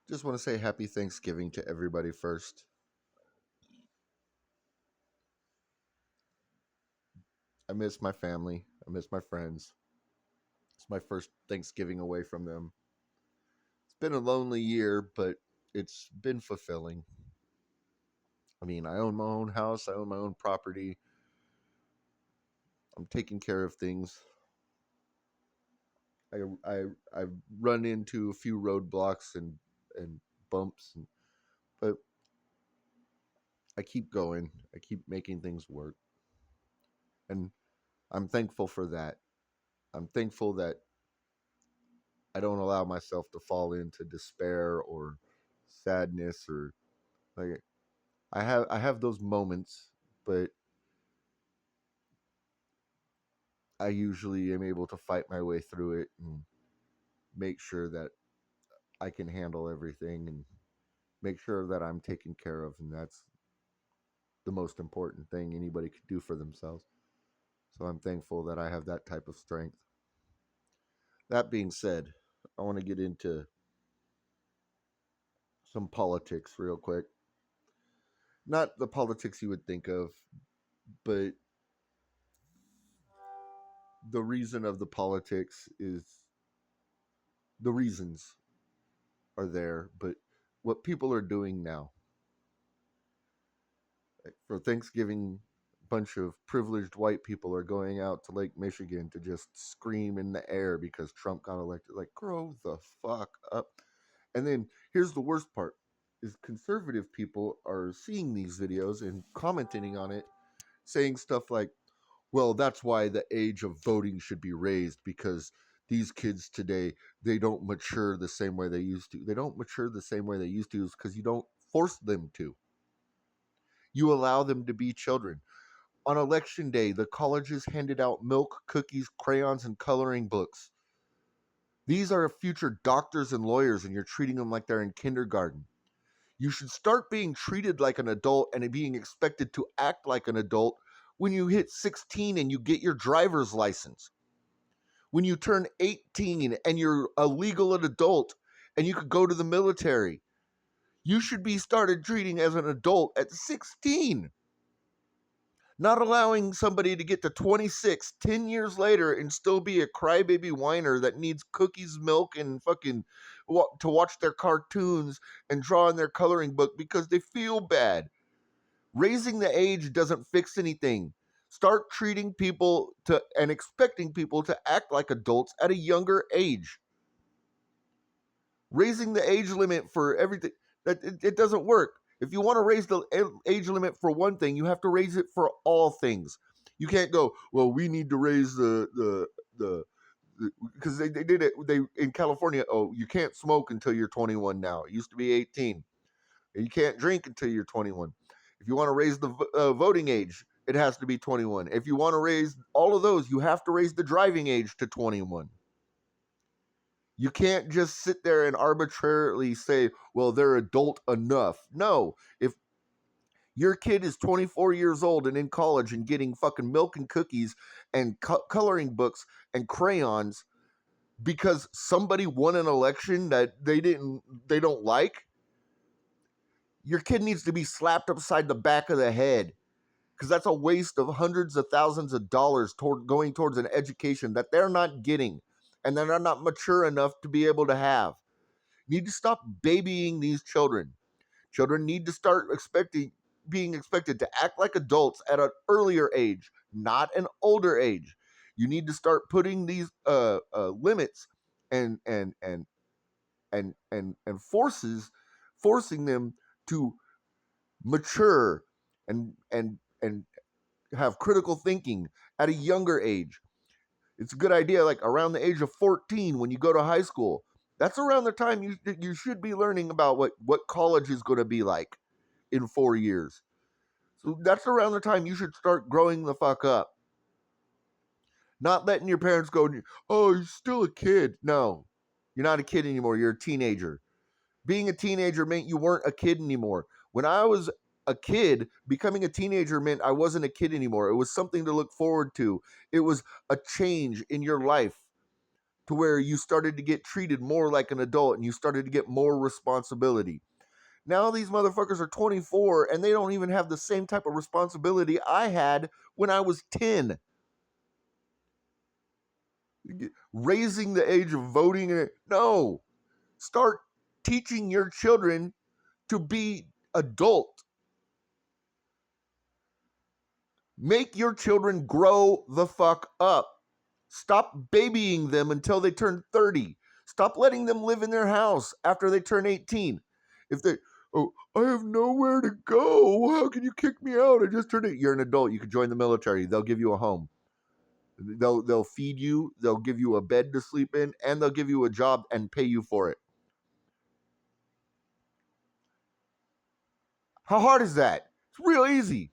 Just want to say happy Thanksgiving to everybody first. I miss my family. I miss my friends. It's my first Thanksgiving away from them. It's been a lonely year, but it's been fulfilling. I mean, I own my own house, I own my own property. I'm taking care of things. I I I've run into a few roadblocks and bumps, but I keep going. I keep making things work, and I'm thankful for that. I'm thankful that I don't allow myself to fall into despair or sadness or like I have those moments, but I usually am able to fight my way through it and make sure that I can handle everything and make sure that I'm taken care of, and that's the most important thing anybody could do for themselves. So I'm thankful that I have that type of strength. That being said, I want to get into some politics real quick. Not the politics you would think of, but the reason of the politics is the reasons are there, but what people are doing now. Like for Thanksgiving, a bunch of privileged white people are going out to Lake Michigan to just scream in the air because Trump got elected. Like, grow the fuck up. And then here's the worst part is conservative people are seeing these videos and commenting on it, saying stuff like, well, that's why the age of voting should be raised because these kids today, they don't mature the same way they used to. They don't mature the same way they used to is because you don't force them to. You allow them to be children. On election day, the colleges handed out milk, cookies, crayons, and coloring books. These are future doctors and lawyers, and you're treating them like they're in kindergarten. You should start being treated like an adult and being expected to act like an adult when you hit 16 and you get your driver's license. When you turn 18 and you're a legal adult and you could go to the military, you should be started treating as an adult at 16. Not allowing somebody to get to 26 10 years later and still be a crybaby whiner that needs cookies, milk, and fucking to watch their cartoons and draw in their coloring book because they feel bad. Raising the age doesn't fix anything. Start treating people to and expecting people to act like adults at a younger age. Raising the age limit for everything that it doesn't work. If you want to raise the age limit for one thing, you have to raise it for all things. You can't go, well, we need to raise the because they did it they in California. Oh, you can't smoke until you're 21 now. It used to be 18. And you can't drink until you're 21. If you want to raise the voting age, it has to be 21. If you want to raise all of those, you have to raise the driving age to 21. You can't just sit there and arbitrarily say, well, they're adult enough. No. If your kid is 24 years old and in college and getting fucking milk and cookies and coloring books and crayons because somebody won an election that they don't like, your kid needs to be slapped upside the back of the head because that's a waste of hundreds of thousands of dollars toward going towards an education that they're not getting and they're not mature enough to be able to have. You need to stop babying these children. Children need to start being expected to act like adults at an earlier age, not an older age. You need to start putting these limits and forcing them to mature and have critical thinking at a younger age. It's a good idea, like around the age of 14 when you go to high school. That's around the time you should be learning about what college is going to be like in 4 years. So that's around the time you should start growing the fuck up. Not letting your parents go, oh, you're still a kid. No, you're not a kid anymore. You're a teenager. Being a teenager meant you weren't a kid anymore. When I was a kid, becoming a teenager meant I wasn't a kid anymore. It was something to look forward to. It was a change in your life to where you started to get treated more like an adult and you started to get more responsibility. Now these motherfuckers are 24 and they don't even have the same type of responsibility I had when I was 10. Raising the age of voting, no. Start teaching your children to be adult. Make your children grow the fuck up. Stop babying them until they turn 30. Stop letting them live in their house after they turn 18. If they, oh, I have nowhere to go. How can you kick me out? I just turned 8. You're an adult. You can join the military. They'll give you a home. They'll feed you. They'll give you a bed to sleep in, and they'll give you a job and pay you for it. How hard is that? It's real easy.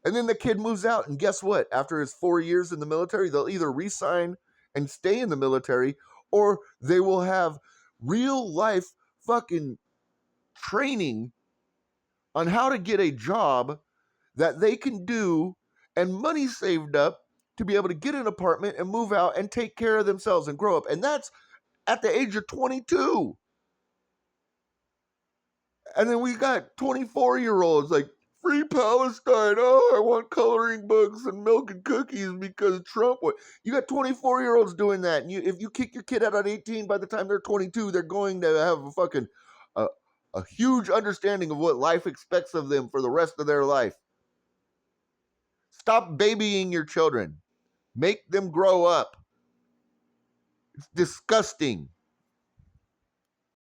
And then the kid moves out, and guess what? After his 4 years in the military, they'll either resign and stay in the military, or they will have real life fucking training on how to get a job that they can do and money saved up to be able to get an apartment and move out and take care of themselves and grow up. And that's at the age of 22. And then we got 24-year-olds like, free Palestine. Oh, I want coloring books and milk and cookies because Trump. You got 24-year-olds doing that. And if you kick your kid out at 18, by the time they're 22, they're going to have a fucking a huge understanding of what life expects of them for the rest of their life. Stop babying your children. Make them grow up. It's disgusting.